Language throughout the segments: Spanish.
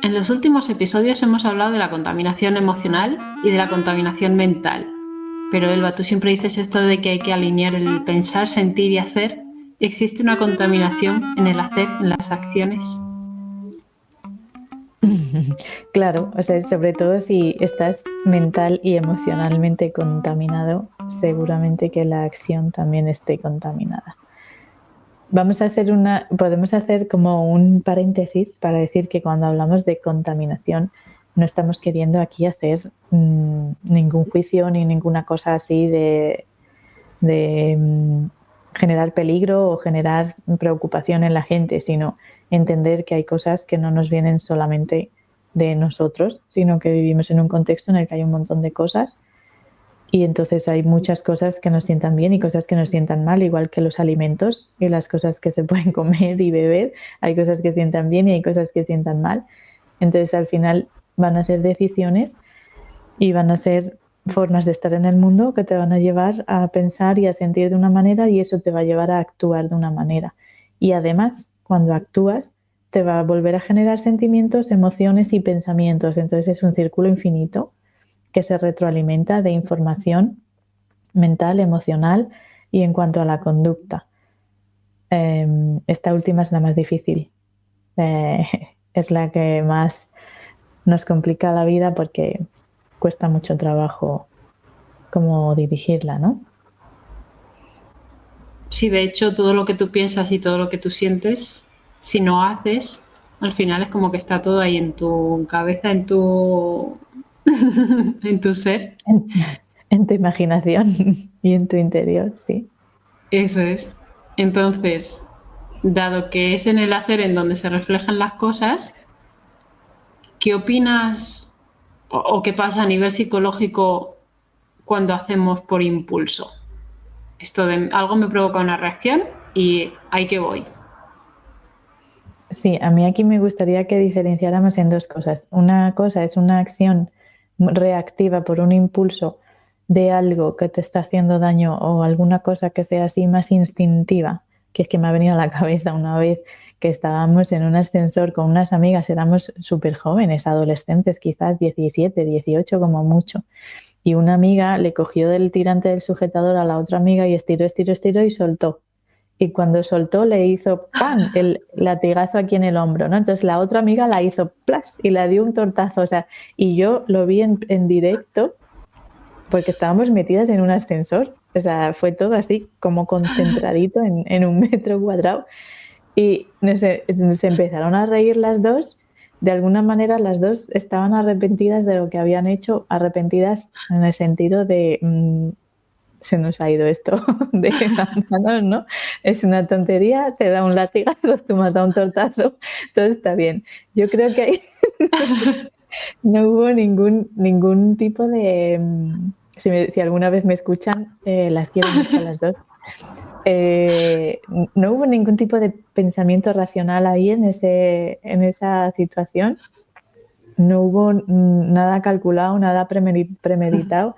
En los últimos episodios hemos hablado de la contaminación emocional y de la contaminación mental. Pero Elba, tú siempre dices esto de que hay que alinear el pensar, sentir y hacer. ¿Existe una contaminación en el hacer, en las acciones? Claro, o sea, sobre todo si estás mental y emocionalmente contaminado, seguramente que la acción también esté contaminada. Podemos hacer como un paréntesis para decir que cuando hablamos de contaminación no estamos queriendo aquí hacer ningún juicio ni ninguna cosa así de generar peligro o generar preocupación en la gente, sino entender que hay cosas que no nos vienen solamente de nosotros, sino que vivimos en un contexto en el que hay un montón de cosas y entonces hay muchas cosas que nos sientan bien y cosas que nos sientan mal, igual que los alimentos y las cosas que se pueden comer y beber. Hay cosas que sientan bien y hay cosas que sientan mal. Entonces al final van a ser decisiones y van a ser formas de estar en el mundo que te van a llevar a pensar y a sentir de una manera y eso te va a llevar a actuar de una manera. Y además, cuando actúas, te va a volver a generar sentimientos, emociones y pensamientos. Entonces es un círculo infinito que se retroalimenta de información mental, emocional y en cuanto a la conducta. Esta última es la más difícil. Es la que más nos complica la vida porque cuesta mucho trabajo como dirigirla, ¿no? Sí, de hecho, todo lo que tú piensas y todo lo que tú sientes, si no haces, al final es como que está todo ahí en tu cabeza, en tu, en tu ser. En tu imaginación y en tu interior, sí. Eso es. Entonces, dado que es en el hacer en donde se reflejan las cosas, ¿qué opinas o qué pasa a nivel psicológico cuando hacemos por impulso? Esto de algo me provoca una reacción y ahí que voy. Sí, a mí aquí me gustaría que diferenciáramos en dos cosas. Una cosa es una acción reactiva por un impulso de algo que te está haciendo daño o alguna cosa que sea así más instintiva, que es que me ha venido a la cabeza una vez que estábamos en un ascensor con unas amigas, éramos súper jóvenes, adolescentes, quizás 17, 18 como mucho, y una amiga le cogió del tirante del sujetador a la otra amiga y estiró, estiró, estiró y soltó. Y cuando soltó le hizo ¡pam! El latigazo aquí en el hombro, ¿no? Entonces la otra amiga la hizo ¡plas! Y la dio un tortazo, o sea, y yo lo vi en directo porque estábamos metidas en un ascensor, o sea, fue todo así como concentradito en un metro cuadrado y se empezaron a reír las dos. De alguna manera las dos estaban arrepentidas de lo que habían hecho, arrepentidas en el sentido de se nos ha ido esto de las manos, ¿no? Es una tontería, te da un latigazo, tú me has dado un tortazo, todo está bien. Yo creo que ahí no hubo ningún tipo de... Si alguna vez me escuchan, las quiero mucho a las dos. No hubo ningún tipo de pensamiento racional ahí en esa situación. No hubo nada calculado, nada premeditado,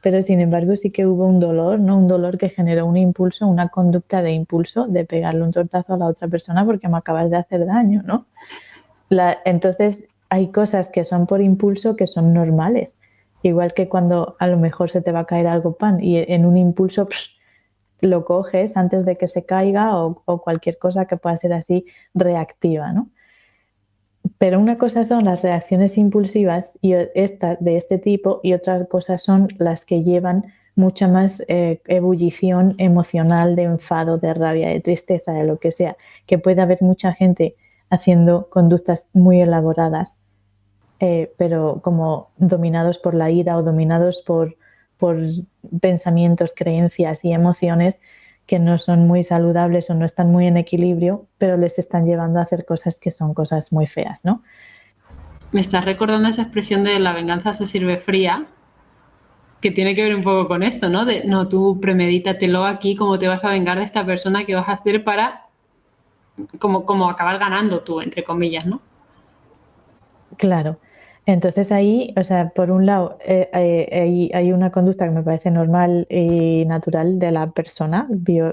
pero sin embargo sí que hubo un dolor, ¿no? Un dolor que generó un impulso, una conducta de impulso de pegarle un tortazo a la otra persona porque me acabas de hacer daño, ¿no? Entonces hay cosas que son por impulso que son normales. Igual que cuando a lo mejor se te va a caer algo pan y en un impulso lo coges antes de que se caiga o cualquier cosa que pueda ser así reactiva, ¿no? Pero una cosa son las reacciones impulsivas y de este tipo y otras cosas son las que llevan mucha más ebullición emocional, de enfado, de rabia, de tristeza, de lo que sea, que puede haber mucha gente haciendo conductas muy elaboradas, pero como dominados por la ira o dominados por pensamientos, creencias y emociones que no son muy saludables o no están muy en equilibrio, pero les están llevando a hacer cosas que son cosas muy feas, ¿no? Me estás recordando esa expresión de la venganza se sirve fría, que tiene que ver un poco con esto, ¿no? De, no, tú premedítatelo aquí, cómo te vas a vengar de esta persona, que vas a hacer para como acabar ganando tú, entre comillas, ¿no? Claro. Entonces ahí, o sea, por un lado, hay una conducta que me parece normal y natural de la persona,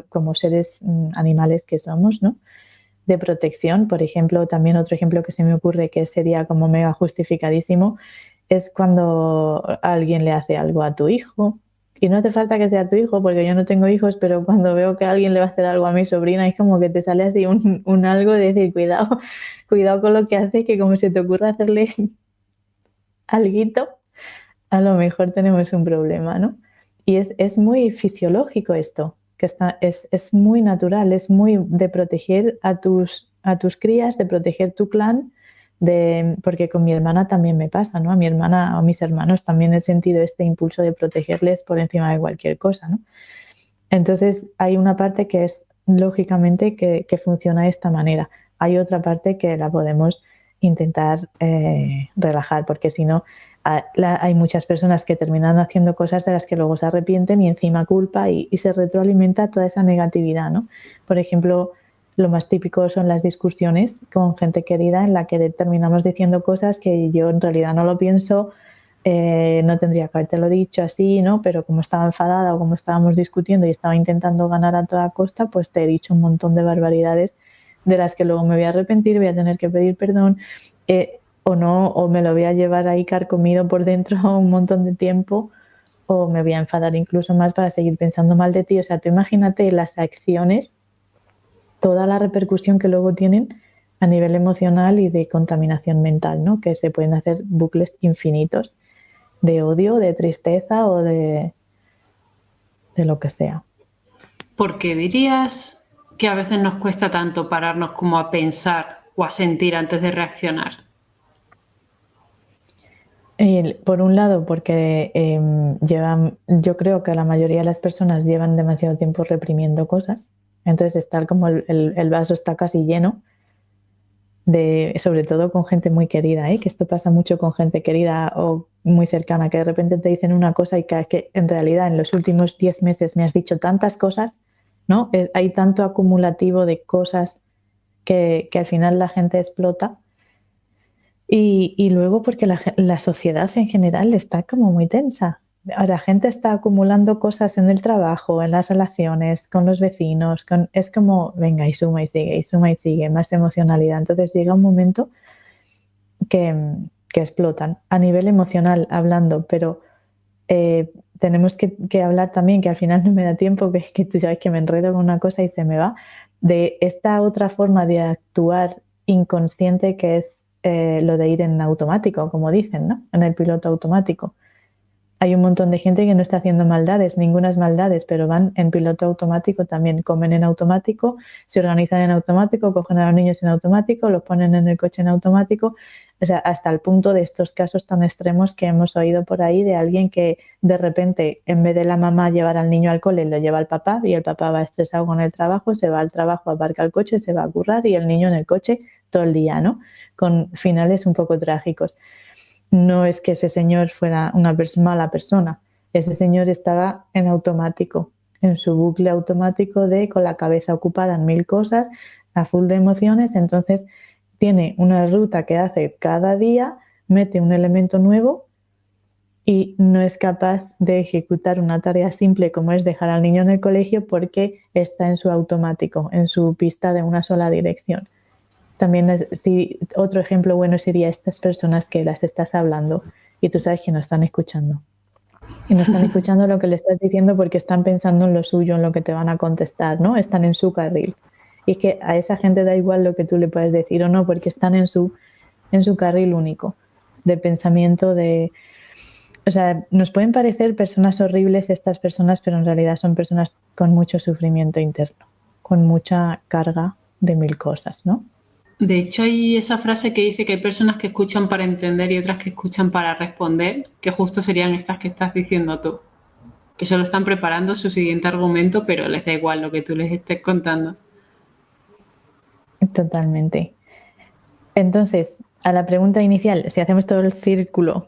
como seres animales que somos, ¿no? de protección. Por ejemplo, también otro ejemplo que se me ocurre que sería como mega justificadísimo es cuando alguien le hace algo a tu hijo. Y no hace falta que sea tu hijo, porque yo no tengo hijos, pero cuando veo que alguien le va a hacer algo a mi sobrina, es como que te sale así un algo de decir, cuidado, cuidado con lo que haces, que como se te ocurra hacerle alguito, a lo mejor tenemos un problema, ¿no? Y es muy fisiológico esto, que es muy natural, es muy de proteger a tus crías, de proteger tu clan, porque con mi hermana también me pasa, ¿no? A mi hermana o a mis hermanos también he sentido este impulso de protegerles por encima de cualquier cosa, ¿no? Entonces hay una parte que es lógicamente que funciona de esta manera. Hay otra parte que la podemos intentar relajar, porque si no, hay muchas personas que terminan haciendo cosas de las que luego se arrepienten y encima culpa y se retroalimenta toda esa negatividad, ¿no? Por ejemplo, lo más típico son las discusiones con gente querida en la que terminamos diciendo cosas que yo en realidad no lo pienso, no tendría que habértelo dicho así, ¿no? Pero como estaba enfadada o como estábamos discutiendo y estaba intentando ganar a toda costa, pues te he dicho un montón de barbaridades de las que luego me voy a arrepentir, voy a tener que pedir perdón, o no, o me lo voy a llevar ahí carcomido por dentro un montón de tiempo, o me voy a enfadar incluso más para seguir pensando mal de ti. O sea, tú imagínate las acciones, toda la repercusión que luego tienen a nivel emocional y de contaminación mental, ¿no? Que se pueden hacer bucles infinitos de odio, de tristeza o de lo que sea. ¿Por qué dirías que a veces nos cuesta tanto pararnos como a pensar o a sentir antes de reaccionar? Por un lado, porque yo creo que la mayoría de las personas llevan demasiado tiempo reprimiendo cosas, entonces está como el vaso está casi lleno, sobre todo con gente muy querida, que esto pasa mucho con gente querida o muy cercana, que de repente te dicen una cosa y que en realidad en los últimos 10 meses me has dicho tantas cosas, ¿no? Hay tanto acumulativo de cosas que al final la gente explota. Y luego porque la sociedad en general está como muy tensa. La gente está acumulando cosas en el trabajo, en las relaciones, con los vecinos, es como, venga, y suma y sigue, más emocionalidad. Entonces llega un momento que, que explotan a nivel emocional hablando, pero tenemos que hablar también, que al final no me da tiempo, que es que tú sabes que me enredo con una cosa y se me va, de esta otra forma de actuar inconsciente que es lo de ir en automático, como dicen, ¿no? En el piloto automático. Hay un montón de gente que no está haciendo maldades, ningunas maldades, pero van en piloto automático también, comen en automático, se organizan en automático, cogen a los niños en automático, los ponen en el coche en automático, o sea, hasta el punto de estos casos tan extremos que hemos oído por ahí de alguien que de repente, en vez de la mamá llevar al niño al cole, lo lleva al papá y el papá va estresado con el trabajo, se va al trabajo, aparca el coche, se va a currar y el niño en el coche todo el día, ¿no? Con finales un poco trágicos. No es que ese señor fuera una mala persona, ese señor estaba en automático, en su bucle automático de con la cabeza ocupada en mil cosas, a full de emociones, entonces tiene una ruta que hace cada día, mete un elemento nuevo y no es capaz de ejecutar una tarea simple como es dejar al niño en el colegio porque está en su automático, en su pista de una sola dirección. También otro ejemplo bueno sería estas personas que las estás hablando y tú sabes que no están escuchando. Y no están escuchando lo que le estás diciendo porque están pensando en lo suyo, en lo que te van a contestar, ¿no? Están en su carril. Y es que a esa gente da igual lo que tú le puedes decir o no, porque están en su carril único de pensamiento, o sea, nos pueden parecer personas horribles estas personas, pero en realidad son personas con mucho sufrimiento interno, con mucha carga de mil cosas, ¿no? De hecho, hay esa frase que dice que hay personas que escuchan para entender y otras que escuchan para responder, que justo serían estas que estás diciendo tú, que solo están preparando su siguiente argumento, pero les da igual lo que tú les estés contando. Totalmente. Entonces, a la pregunta inicial, si hacemos todo el círculo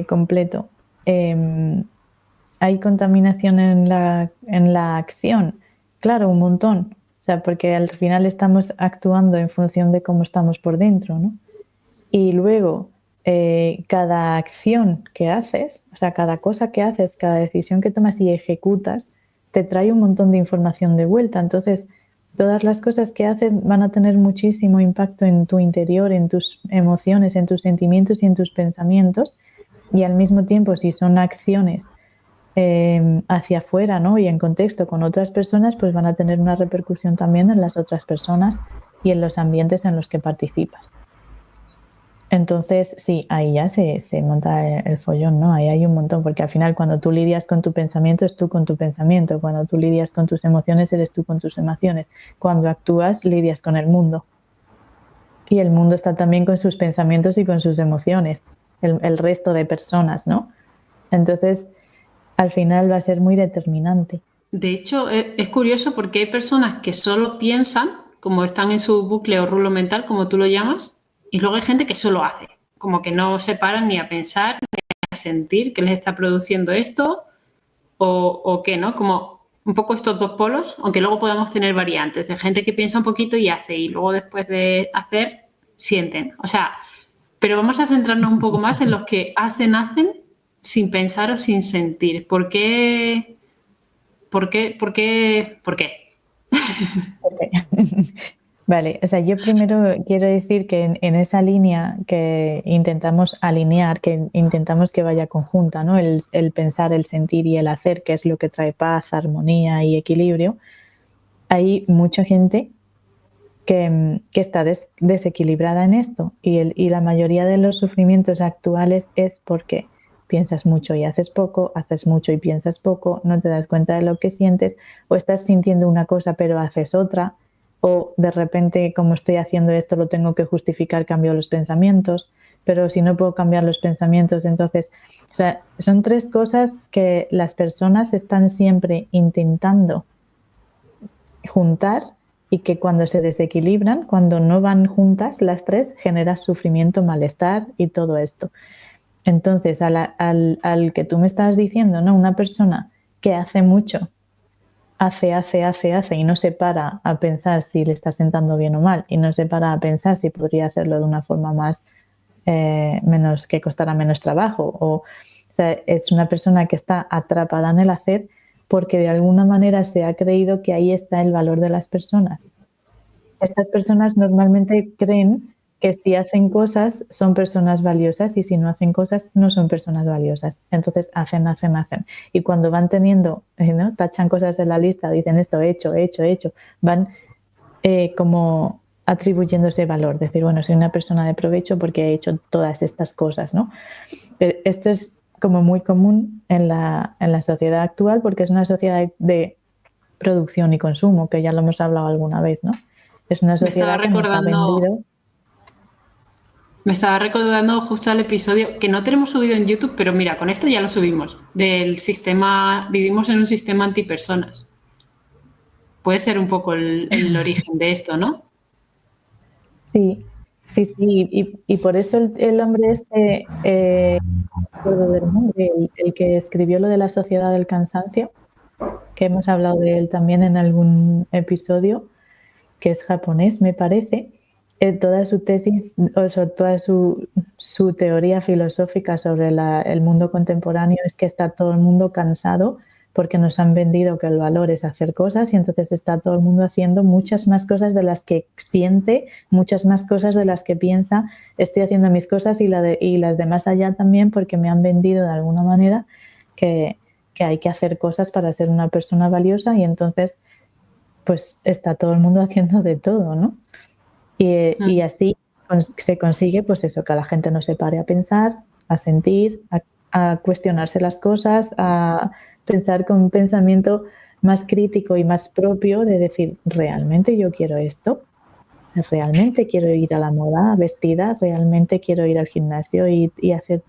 completo, ¿hay contaminación en la acción? Claro, un montón. O sea, porque al final estamos actuando en función de cómo estamos por dentro, ¿no? Y luego, cada acción que haces, o sea, cada cosa que haces, cada decisión que tomas y ejecutas, te trae un montón de información de vuelta. Entonces, todas las cosas que haces van a tener muchísimo impacto en tu interior, en tus emociones, en tus sentimientos y en tus pensamientos. Y al mismo tiempo, si son acciones hacia afuera, ¿no? Y en contexto con otras personas, pues van a tener una repercusión también en las otras personas y en los ambientes en los que participas. Entonces, sí, ahí ya se monta el follón, ¿no? Ahí hay un montón, porque al final cuando tú lidias con tu pensamiento, es tú con tu pensamiento. Cuando tú lidias con tus emociones, eres tú con tus emociones. Cuando actúas, lidias con el mundo. Y el mundo está también con sus pensamientos y con sus emociones, el resto de personas, ¿no? Entonces, al final va a ser muy determinante. De hecho, es curioso porque hay personas que solo piensan, como están en su bucle o rulo mental, como tú lo llamas, y luego hay gente que solo hace, como que no se paran ni a pensar, ni a sentir que les está produciendo esto o qué, ¿no? Como un poco estos dos polos, aunque luego podamos tener variantes de gente que piensa un poquito y hace, y luego después de hacer, sienten. O sea, pero vamos a centrarnos un poco más en los que hacen sin pensar o sin sentir. ¿Por qué? ¿Por qué? ¿Por qué? ¿Por qué? Okay. Vale, o sea, yo primero quiero decir que en esa línea que intentamos alinear, que intentamos que vaya conjunta, ¿no? El pensar, el sentir y el hacer, que es lo que trae paz, armonía y equilibrio, hay mucha gente que está desequilibrada en esto y la mayoría de los sufrimientos actuales es porque piensas mucho y haces poco, haces mucho y piensas poco, no te das cuenta de lo que sientes o estás sintiendo una cosa pero haces otra o de repente como estoy haciendo esto lo tengo que justificar, cambio los pensamientos, pero si no puedo cambiar los pensamientos entonces, o sea, son tres cosas que las personas están siempre intentando juntar y que cuando se desequilibran, cuando no van juntas las tres, genera sufrimiento, malestar y todo esto. Entonces, al que tú me estabas diciendo, ¿no? Una persona que hace mucho, hace y no se para a pensar si le está sentando bien o mal y no se para a pensar si podría hacerlo de una forma más, menos, que costara menos trabajo. O sea, es una persona que está atrapada en el hacer porque de alguna manera se ha creído que ahí está el valor de las personas. Estas personas normalmente creen que si hacen cosas son personas valiosas y si no hacen cosas no son personas valiosas. Entonces hacen. Y cuando van teniendo, ¿no? Tachan cosas en la lista, dicen esto he hecho, van como atribuyéndose valor. Decir, bueno, soy una persona de provecho porque he hecho todas estas cosas, ¿no? Pero esto es como muy común en la sociedad actual porque es una sociedad de producción y consumo, que ya lo hemos hablado alguna vez, ¿no? Es una sociedad que nos ha vendido. Me estaba recordando justo el episodio que no tenemos subido en YouTube, pero mira, con esto ya lo subimos, del sistema, vivimos en un sistema antipersonas. Puede ser un poco el origen de esto, ¿no? Sí, y por eso el hombre este, no me acuerdo del nombre, el que escribió lo de la sociedad del cansancio, que hemos hablado de él también en algún episodio, que es japonés, me parece, toda su tesis, o sea, toda su teoría filosófica sobre el mundo contemporáneo es que está todo el mundo cansado porque nos han vendido que el valor es hacer cosas y entonces está todo el mundo haciendo muchas más cosas de las que siente, muchas más cosas de las que piensa, estoy haciendo mis cosas y las de más allá también porque me han vendido de alguna manera que hay que hacer cosas para ser una persona valiosa y entonces pues está todo el mundo haciendo de todo, ¿no? Y así se consigue, pues eso, que la gente no se pare a pensar, a sentir, a cuestionarse las cosas, a pensar con un pensamiento más crítico y más propio de decir, ¿realmente yo quiero esto? ¿Realmente quiero ir a la moda vestida? ¿Realmente quiero ir al gimnasio y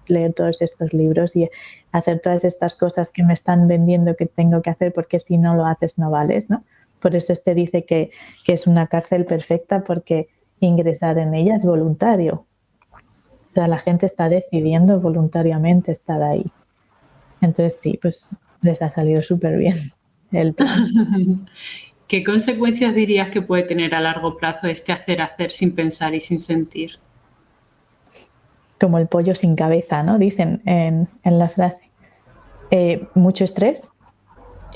leer todos estos libros y hacer todas estas cosas que me están vendiendo que tengo que hacer porque si no lo haces no vales, ¿no? Por eso dice que es una cárcel perfecta porque ingresar en ella es voluntario. O sea, la gente está decidiendo voluntariamente estar ahí. Entonces sí, pues les ha salido súper bien el plan. ¿Qué consecuencias dirías que puede tener a largo plazo este hacer sin pensar y sin sentir? Como el pollo sin cabeza, ¿no? Dicen en la frase. Mucho estrés,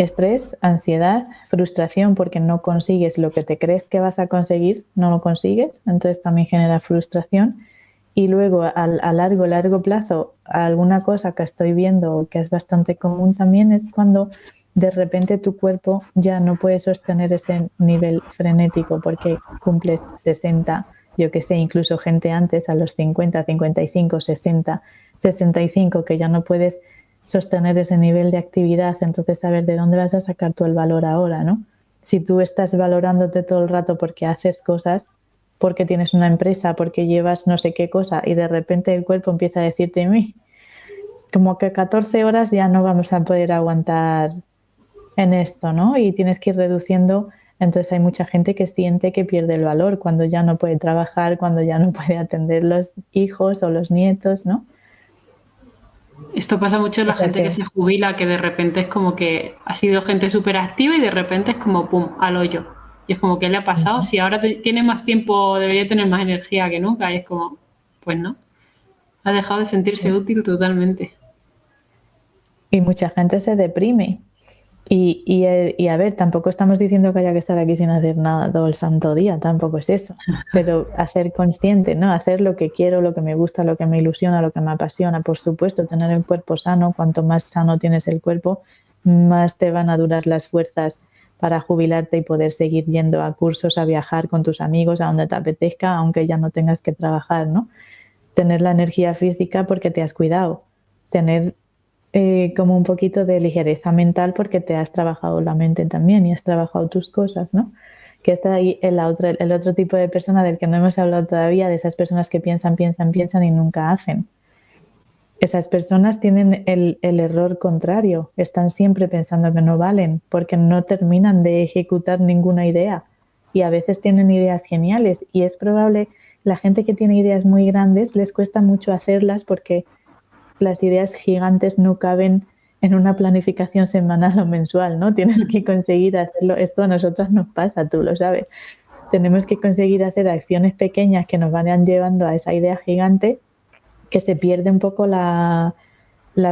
estrés, ansiedad, frustración porque no consigues lo que te crees que vas a conseguir, no lo consigues, entonces también genera frustración. Y luego a largo plazo, alguna cosa que estoy viendo que es bastante común también es cuando de repente tu cuerpo ya no puede sostener ese nivel frenético porque cumples 60, yo que sé, incluso gente antes a los 50, 55, 60, 65, que ya no puedes sostener ese nivel de actividad, entonces a ver de dónde vas a sacar tú el valor ahora, ¿no? Si tú estás valorándote todo el rato porque haces cosas, porque tienes una empresa, porque llevas no sé qué cosa y de repente el cuerpo empieza a decirte, como que 14 horas ya no vamos a poder aguantar en esto, ¿no? Y tienes que ir reduciendo. Entonces hay mucha gente que siente que pierde el valor cuando ya no puede trabajar, cuando ya no puede atender los hijos o los nietos, ¿no? Esto pasa mucho en O la sea gente que que, se jubila, que de repente es como que ha sido gente súper activa y de repente es como pum, al hoyo. Y es como, ¿qué le ha pasado? Si ahora tiene más tiempo, debería tener más energía que nunca. Y es como, pues no, ha dejado de sentirse sí. útil totalmente. Y mucha gente se deprime. Y a ver, tampoco estamos diciendo que haya que estar aquí sin hacer nada todo el santo día, tampoco es eso. Pero hacer consciente, ¿no? Hacer lo que quiero, lo que me gusta, lo que me ilusiona, lo que me apasiona. Por supuesto, tener el cuerpo sano. Cuanto más sano tienes el cuerpo, más te van a durar las fuerzas para jubilarte y poder seguir yendo a cursos, a viajar con tus amigos, a donde te apetezca, aunque ya no tengas que trabajar, ¿no? Tener la energía física porque te has cuidado. Tener como un poquito de ligereza mental porque te has trabajado la mente también y has trabajado tus cosas, ¿no? Que está ahí el otro tipo de persona del que no hemos hablado todavía, de esas personas que piensan, piensan, piensan y nunca hacen. Esas personas tienen el error contrario, están siempre pensando que no valen porque no terminan de ejecutar ninguna idea y a veces tienen ideas geniales y es probable, la gente que tiene ideas muy grandes les cuesta mucho hacerlas porque las ideas gigantes no caben en una planificación semanal o mensual, ¿no? Tienes que conseguir hacerlo. Esto a nosotras nos pasa, tú lo sabes. Tenemos que conseguir hacer acciones pequeñas que nos vayan llevando a esa idea gigante, que se pierde un poco la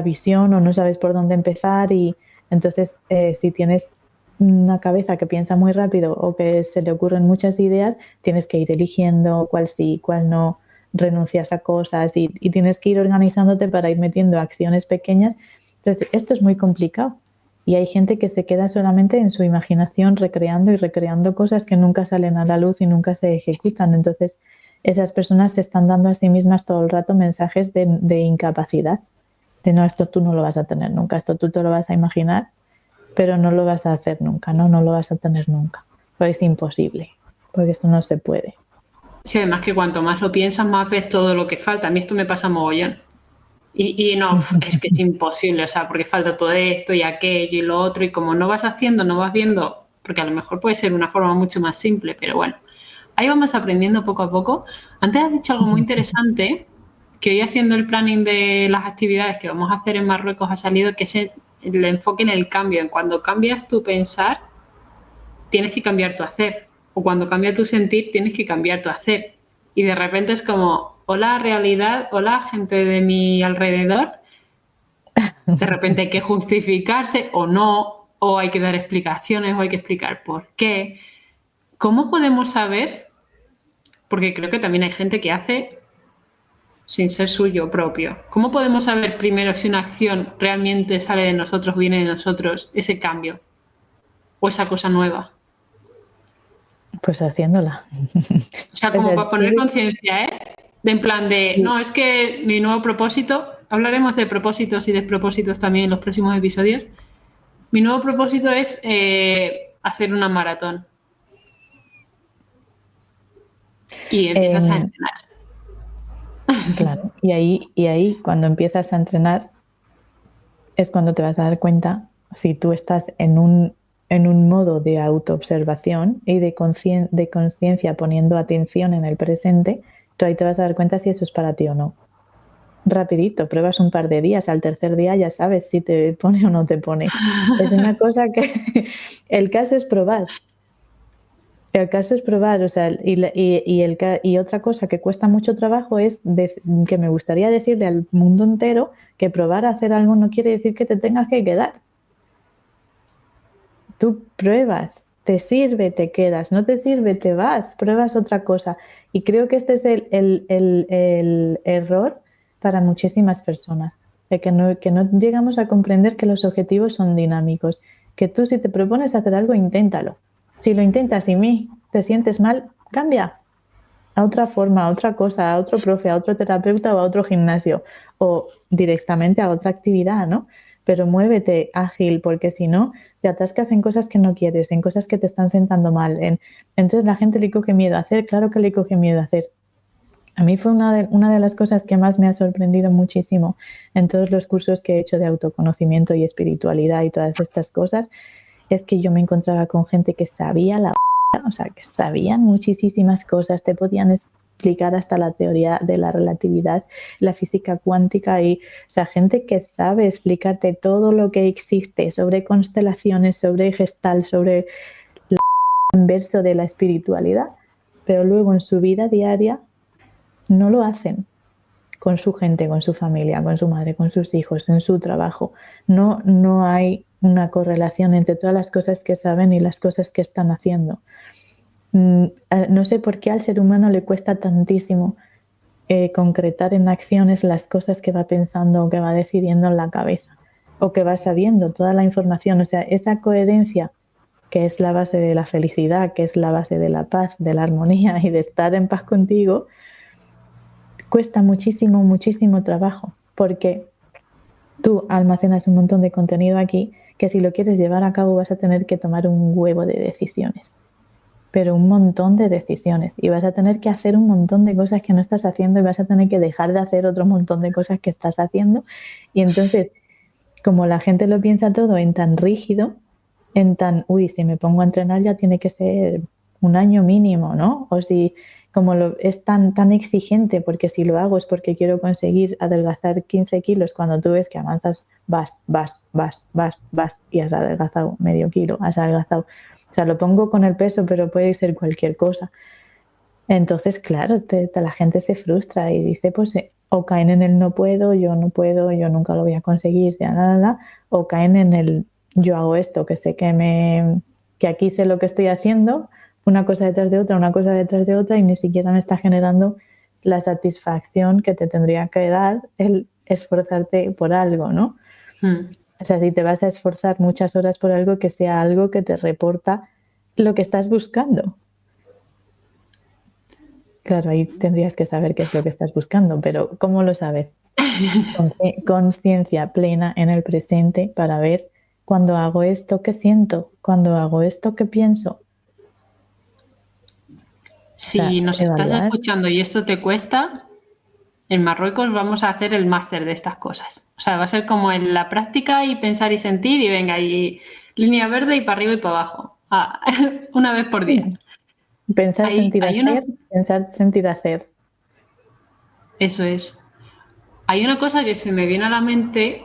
visión o no sabes por dónde empezar y entonces si tienes una cabeza que piensa muy rápido o que se le ocurren muchas ideas, tienes que ir eligiendo cuál sí, cuál no, renuncias a cosas y tienes que ir organizándote para ir metiendo acciones pequeñas. Entonces, esto es muy complicado y hay gente que se queda solamente en su imaginación recreando y recreando cosas que nunca salen a la luz y nunca se ejecutan. Entonces, esas personas se están dando a sí mismas todo el rato mensajes de incapacidad, de no, esto tú no lo vas a tener nunca, esto tú te lo vas a imaginar, pero no lo vas a hacer nunca, no lo vas a tener nunca, pues es imposible, porque esto no se puede. Sí, además que cuanto más lo piensas, más ves todo lo que falta. A mí esto me pasa mogollón. Y no, es que es imposible, o sea, porque falta todo esto y aquello y lo otro, y como no vas haciendo, no vas viendo, porque a lo mejor puede ser una forma mucho más simple, pero bueno, ahí vamos aprendiendo poco a poco. Antes has dicho algo muy interesante, que hoy haciendo el planning de las actividades que vamos a hacer en Marruecos ha salido, que es el enfoque en el cambio, en cuando cambias tu pensar, tienes que cambiar tu hacer, o cuando cambia tu sentir, tienes que cambiar tu hacer. Y de repente es como, hola realidad, hola gente de mi alrededor, de repente hay que justificarse o no, o hay que dar explicaciones, o hay que explicar por qué. ¿Cómo podemos saber? Porque creo que también hay gente que hace sin ser suyo propio. ¿Cómo podemos saber primero si una acción realmente sale de nosotros, viene de nosotros, ese cambio o esa cosa nueva? Pues haciéndola. O sea, O como sea, para poner conciencia, ¿eh? De en plan de, sí, no, es que mi nuevo propósito, hablaremos de propósitos y despropósitos también en los próximos episodios. Mi nuevo propósito es hacer una maratón. Y empiezas a em, entrenar. claro, y ahí cuando empiezas a entrenar es cuando te vas a dar cuenta si tú estás en un modo de autoobservación y de conciencia poniendo atención en el presente, tú ahí te vas a dar cuenta si eso es para ti o no. Rapidito, pruebas un par de días, al tercer día ya sabes si te pone o no te pone. Es una cosa que el caso es probar. El caso es probar, o sea, y otra cosa que cuesta mucho trabajo es que me gustaría decirle al mundo entero que probar a hacer algo no quiere decir que te tengas que quedar. Tú pruebas, te sirve, te quedas, no te sirve, te vas, pruebas otra cosa. Y creo que este es el error para muchísimas personas, de que no llegamos a comprender que los objetivos son dinámicos, que tú si te propones hacer algo, inténtalo. Si lo intentas y te sientes mal, cambia a otra forma, a otra cosa, a otro profe, a otro terapeuta o a otro gimnasio o directamente a otra actividad, ¿no? Pero muévete ágil, porque si no, te atascas en cosas que no quieres, en cosas que te están sentando mal. Entonces la gente le coge miedo a hacer, claro que le coge miedo a hacer. A mí fue una de las cosas que más me ha sorprendido muchísimo en todos los cursos que he hecho de autoconocimiento y espiritualidad y todas estas cosas, es que yo me encontraba con gente que sabía o sea, que sabían muchísimas cosas, te podían explicar hasta la teoría de la relatividad, la física cuántica y, o sea, gente que sabe explicarte todo lo que existe sobre constelaciones, sobre Gestalt, sobre el inverso de la espiritualidad, pero luego en su vida diaria no lo hacen con su gente, con su familia, con su madre, con sus hijos, en su trabajo. No hay una correlación entre todas las cosas que saben y las cosas que están haciendo. No sé por qué al ser humano le cuesta tantísimo concretar en acciones las cosas que va pensando o que va decidiendo en la cabeza o que va sabiendo toda la información. O sea, esa coherencia que es la base de la felicidad, que es la base de la paz, de la armonía y de estar en paz contigo, cuesta muchísimo, muchísimo trabajo, porque tú almacenas un montón de contenido aquí que si lo quieres llevar a cabo vas a tener que tomar un huevo de decisiones, pero un montón de decisiones, y vas a tener que hacer un montón de cosas que no estás haciendo y vas a tener que dejar de hacer otro montón de cosas que estás haciendo. Y entonces, como la gente lo piensa todo en tan rígido, en tan, uy, si me pongo a entrenar ya tiene que ser un año mínimo, ¿no? O si es tan exigente, porque si lo hago es porque quiero conseguir adelgazar 15 kilos, cuando tú ves que avanzas, vas, y has adelgazado medio kilo, has adelgazado. O sea, lo pongo con el peso, pero puede ser cualquier cosa. Entonces, claro, la gente se frustra y dice, pues, o caen en el no puedo, yo nunca lo voy a conseguir, o caen en el yo hago esto, que sé que aquí sé lo que estoy haciendo, una cosa detrás de otra, una cosa detrás de otra, y ni siquiera me está generando la satisfacción que te tendría que dar el esforzarte por algo, ¿no? O sea, si te vas a esforzar muchas horas por algo, que sea algo que te reporta lo que estás buscando. Claro, ahí tendrías que saber qué es lo que estás buscando, pero ¿cómo lo sabes? Conciencia plena en el presente para ver cuando hago esto, qué siento, cuando hago esto, qué pienso. Si O sea, nos estás escuchando y esto te cuesta, en Marruecos vamos a hacer el máster de estas cosas. O sea, va a ser como en la práctica y pensar y sentir y venga, y línea verde y para arriba y para abajo. Una vez por día. Pensar, sentir, hacer. Pensar, sentir, hacer. Eso es. Hay una cosa que se me viene a la mente,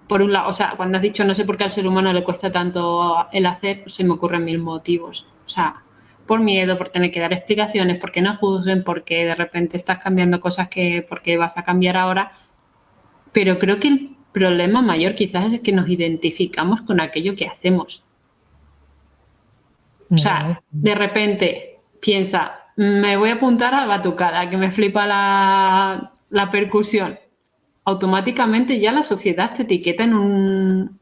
por un lado, o sea, cuando has dicho no sé por qué al ser humano le cuesta tanto el hacer, se me ocurren mil motivos. O sea, por miedo, por tener que dar explicaciones, porque no juzguen, porque de repente estás cambiando cosas porque vas a cambiar ahora. Pero creo que el problema mayor quizás es que nos identificamos con aquello que hacemos. O sea, de repente piensa, me voy a apuntar a batucada, que me flipa la percusión. Automáticamente ya la sociedad te etiqueta en un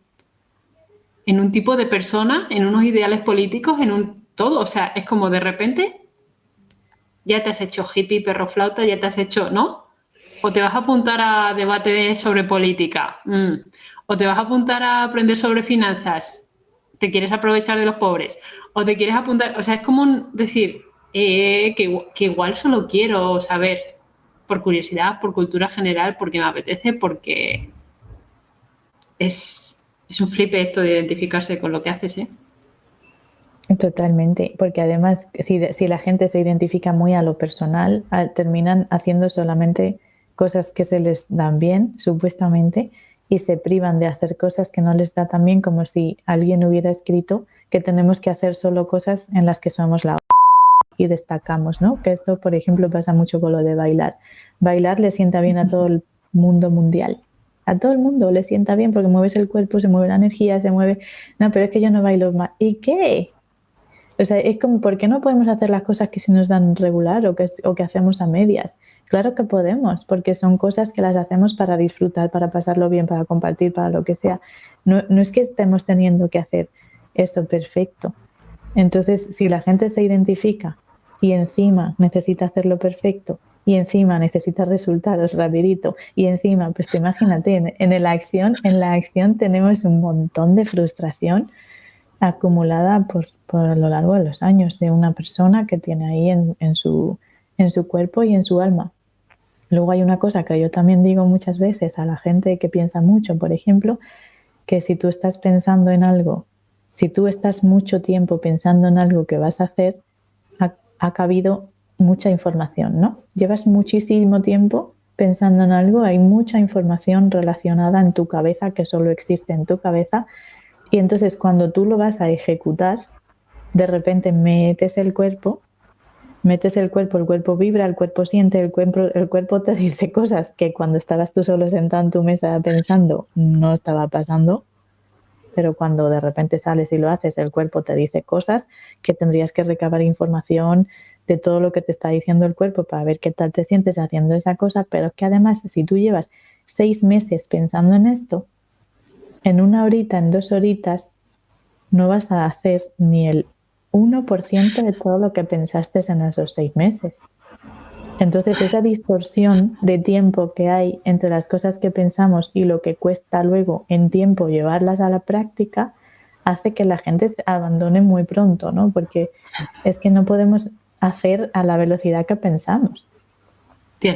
tipo de persona, en unos ideales políticos, en un todo. O sea, es como de repente ya te has hecho hippie, perro flauta, ya te has hecho, ¿no? O te vas a apuntar a debate sobre política. O te vas a apuntar a aprender sobre finanzas. Te quieres aprovechar de los pobres. O te quieres apuntar, o sea, es como decir que igual solo quiero saber por curiosidad, por cultura general, porque me apetece, porque es un flipe esto de identificarse con lo que haces, ¿eh? Totalmente, porque además si la gente se identifica muy a lo personal, terminan haciendo solamente cosas que se les dan bien, supuestamente, y se privan de hacer cosas que no les da tan bien, como si alguien hubiera escrito que tenemos que hacer solo cosas en las que somos la y destacamos, ¿no? Que esto, por ejemplo, pasa mucho con lo de bailar. Bailar le sienta bien a todo el mundo mundial. A todo el mundo le sienta bien porque mueves el cuerpo, se mueve la energía, se mueve... No, pero es que yo no bailo más. ¿Y qué? O sea, es como, ¿por qué no podemos hacer las cosas que se nos dan regular o que hacemos a medias? Claro que podemos, porque son cosas que las hacemos para disfrutar, para pasarlo bien, para compartir, para lo que sea. No es que estemos teniendo que hacer eso perfecto. Entonces, si la gente se identifica y encima necesita hacerlo perfecto y encima necesita resultados rapidito y encima, pues te imagínate, en la acción tenemos un montón de frustración acumulada por a lo largo de los años de una persona que tiene ahí en su cuerpo y en su alma. Luego hay una cosa que yo también digo muchas veces a la gente que piensa mucho, por ejemplo, que si tú estás pensando en algo, si tú estás mucho tiempo pensando en algo que vas a hacer, ha cabido mucha información, ¿no? Llevas muchísimo tiempo pensando en algo, hay mucha información relacionada en tu cabeza que solo existe en tu cabeza, y entonces cuando tú lo vas a ejecutar, de repente metes el cuerpo vibra, el cuerpo siente, el cuerpo te dice cosas que cuando estabas tú solo sentado en tu mesa pensando no estaba pasando, pero cuando de repente sales y lo haces, el cuerpo te dice cosas que tendrías que recabar información de todo lo que te está diciendo el cuerpo para ver qué tal te sientes haciendo esa cosa, pero es que además si tú llevas 6 meses pensando en esto, en 1 horita, en 2 horitas, no vas a hacer ni el 1% de todo lo que pensaste en esos 6 meses. Entonces, esa distorsión de tiempo que hay entre las cosas que pensamos y lo que cuesta luego en tiempo llevarlas a la práctica, hace que la gente se abandone muy pronto, ¿no? Porque es que no podemos hacer a la velocidad que pensamos. Tía,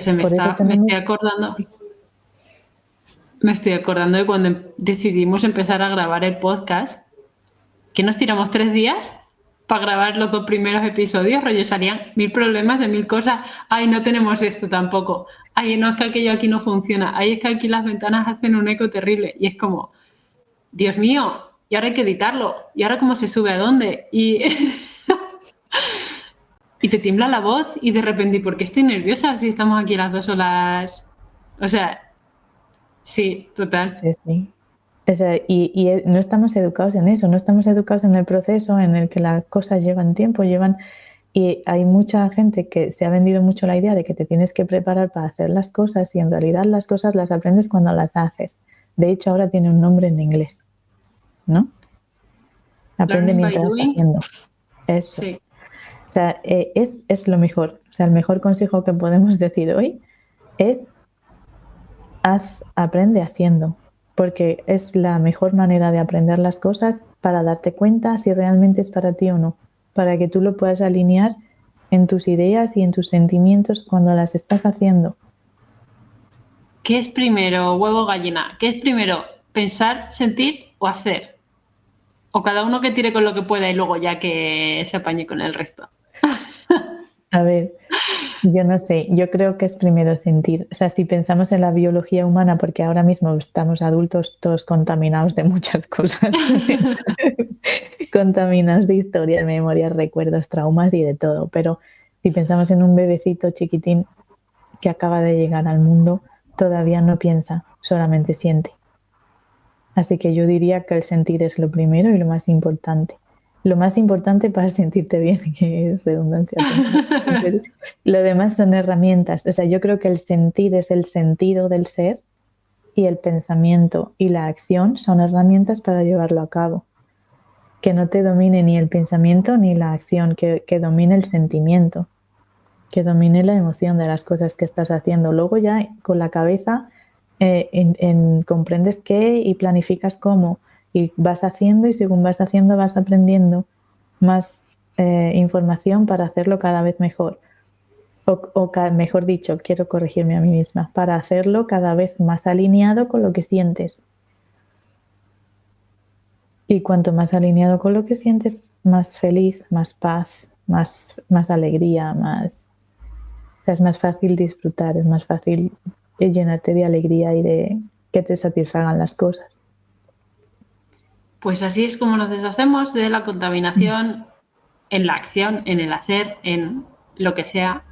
me estoy acordando de cuando decidimos empezar a grabar el podcast, que nos tiramos 3 días para grabar los 2 primeros episodios, rollo, salían 1000 problemas de 1000 cosas. Ay, no tenemos esto tampoco. Ay, no, es que aquello aquí no funciona. Ay, es que aquí las ventanas hacen un eco terrible. Y es como, Dios mío, y ahora hay que editarlo. ¿Y ahora cómo se sube a dónde? Y te tiembla la voz y de repente, ¿por qué estoy nerviosa si estamos aquí las 2 solas? O sea, sí, total. Sí, sí. O sea, y no estamos educados en eso, no estamos educados en el proceso en el que las cosas llevan tiempo, y hay mucha gente que se ha vendido mucho la idea de que te tienes que preparar para hacer las cosas, y en realidad las cosas las aprendes cuando las haces. De hecho, ahora tiene un nombre en inglés, ¿no? Aprende mientras vas haciendo. Eso. Sí. O sea, es lo mejor. O sea, el mejor consejo que podemos decir hoy es aprende haciendo, porque es la mejor manera de aprender las cosas para darte cuenta si realmente es para ti o no, para que tú lo puedas alinear en tus ideas y en tus sentimientos cuando las estás haciendo. ¿Qué es primero, huevo o gallina? ¿Qué es primero, pensar, sentir o hacer? O cada uno que tire con lo que pueda y luego ya que se apañe con el resto. A ver, yo no sé, yo creo que es primero sentir. O sea, si pensamos en la biología humana, porque ahora mismo estamos adultos todos contaminados de muchas cosas, contaminados de historias, memorias, recuerdos, traumas y de todo, pero si pensamos en un bebecito chiquitín que acaba de llegar al mundo, todavía no piensa, solamente siente. Así que yo diría que el sentir es lo primero y lo más importante. Lo más importante para sentirte bien, que es redundancia. Lo demás son herramientas. O sea, yo creo que el sentir es el sentido del ser, y el pensamiento y la acción son herramientas para llevarlo a cabo. Que no te domine ni el pensamiento ni la acción, que domine el sentimiento, que domine la emoción de las cosas que estás haciendo. Luego ya con la cabeza comprendes qué y planificas cómo, y vas haciendo, y según vas haciendo vas aprendiendo más información para hacerlo cada vez mejor. Mejor dicho, quiero corregirme a mí misma, para hacerlo cada vez más alineado con lo que sientes. Y cuanto más alineado con lo que sientes, más feliz, más paz, más alegría, es más fácil disfrutar, es más fácil llenarte de alegría y de que te satisfagan las cosas. Pues así es como nos deshacemos de la contaminación en la acción, en el hacer, en lo que sea.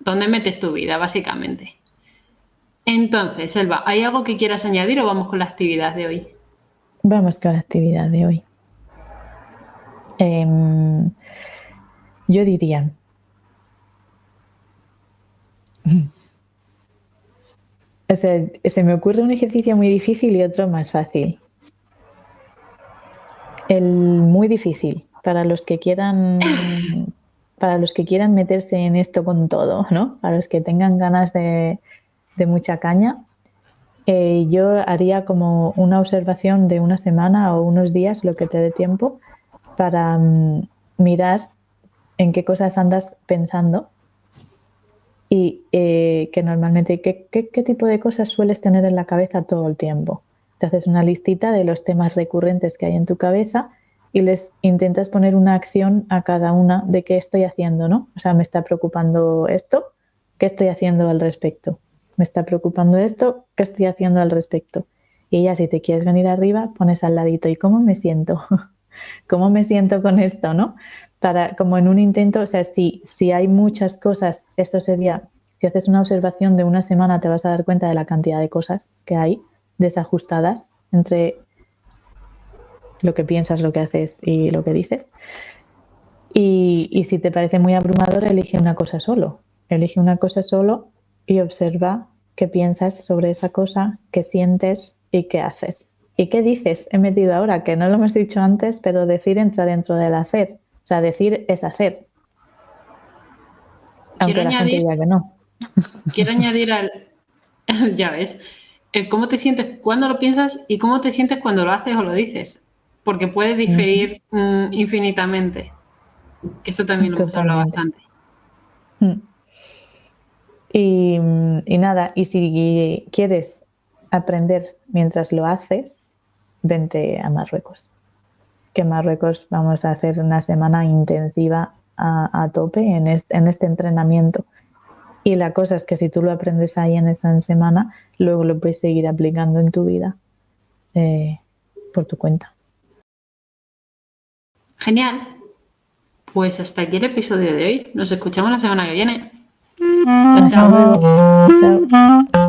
¿Dónde metes tu vida, básicamente? Entonces, Selva, ¿hay algo que quieras añadir o vamos con la actividad de hoy? Vamos con la actividad de hoy. Yo diría... O sea, se me ocurre un ejercicio muy difícil y otro más fácil. El muy difícil, para los que quieran meterse en esto con todo, ¿no? Para los que tengan ganas de mucha caña, yo haría como una observación de una semana o unos días, lo que te dé tiempo, para mirar en qué cosas andas pensando y que normalmente, ¿qué tipo de cosas sueles tener en la cabeza todo el tiempo? Te haces una listita de los temas recurrentes que hay en tu cabeza y les intentas poner una acción a cada una de qué estoy haciendo, ¿no? O sea, me está preocupando esto, ¿qué estoy haciendo al respecto? Me está preocupando esto, ¿qué estoy haciendo al respecto? Y ya si te quieres venir arriba, pones al ladito, ¿y cómo me siento? ¿Cómo me siento con esto, no? Para, como en un intento, o sea, si hay muchas cosas, esto sería, si haces una observación de una semana, te vas a dar cuenta de la cantidad de cosas que hay desajustadas entre lo que piensas, lo que haces y lo que dices. Y si te parece muy abrumador, elige una cosa solo. Elige una cosa solo y observa qué piensas sobre esa cosa, qué sientes y qué haces. ¿Y qué dices? He metido ahora, que no lo hemos dicho antes, pero decir entra dentro del hacer. O sea, decir es hacer. Quiero Aunque la gente añadir, diga que no. quiero añadir al, ya ves, el cómo te sientes cuando lo piensas y cómo te sientes cuando lo haces o lo dices, porque puede diferir infinitamente, que eso también lo hemos hablado Totalmente. bastante. Y nada, y si quieres aprender mientras lo haces, vente a Marruecos. Que en Marruecos vamos a hacer una semana intensiva a tope en este entrenamiento. Y la cosa es que si tú lo aprendes ahí en esa semana, luego lo puedes seguir aplicando en tu vida por tu cuenta. Genial. Pues hasta aquí el episodio de hoy. Nos escuchamos la semana que viene. Chao, Hasta chao. luego. Chao.